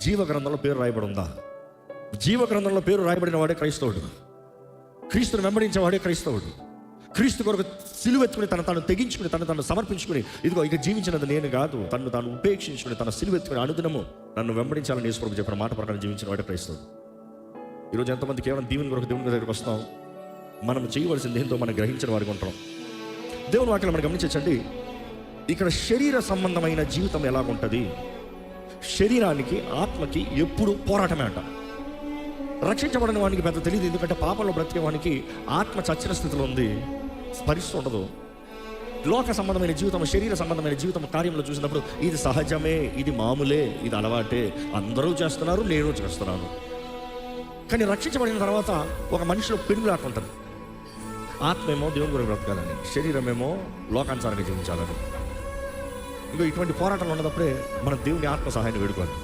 జీవ గ్రంథంలో పేరు రాయబడి ఉందా? జీవ గ్రంథంలో పేరు రాయబడిన వాడే క్రైస్తవుడు. క్రీస్తుని వెంబడించేవాడే క్రైస్తవుడు. క్రీస్తు కొరకు సిలువెత్తుకుని తను తెగించుకుని తను సమర్పించుకుని, ఇదిగో ఇక జీవించినది నేను కాదు, తాను ఉపేక్షించుకుని తన సిలువెత్తుకుని అనుదినము నన్ను వెంబడించాలని యేసు ప్రభు చెప్పిన మాట ప్రకారం జీవించిన వాడే క్రైస్తవుడు. ఈరోజు ఎంతమంది కేవలం దేవుని కొరకు దేవుని దగ్గరికి వస్తాం, మనం చేయవలసింది ఏంటో మనం గ్రహించిన వారికి ఉంటాం. దేవుని వాక్యం మనం గమనించండి. ఇక్కడ శరీర సంబంధమైన జీవితం ఎలాగుంటుంది? శరీరానికి ఆత్మకి ఎప్పుడు పోరాటమే అంట. రక్షించబడిన వానికి పెద్ద తెలియదు, ఎందుకంటే పాపంలో బ్రతికే వానికి ఆత్మ చచ్చిన స్థితిలో ఉంది, స్పరిస్తూ ఉండదు. లోక సంబంధమైన జీవితం, శరీర సంబంధమైన జీవితం కార్యంలో చూసినప్పుడు ఇది సహజమే, ఇది మామూలే, ఇది అలవాటే, అందరూ చేస్తున్నారు, నేను చేస్తున్నాను. కానీ రక్షించబడిన తర్వాత ఒక మనిషిలో పెరుగులాట ఉంటుంది. ఆత్మేమో దేవుని గురించి బ్రతకాలని, శరీరమేమో లోకానుసారంగా జీవించాలని. ఇటువంటి పోరాటంలో ఉన్నప్పుడే మన దేవుని ఆత్మ సహాయాన్ని వేడుకోవాలి.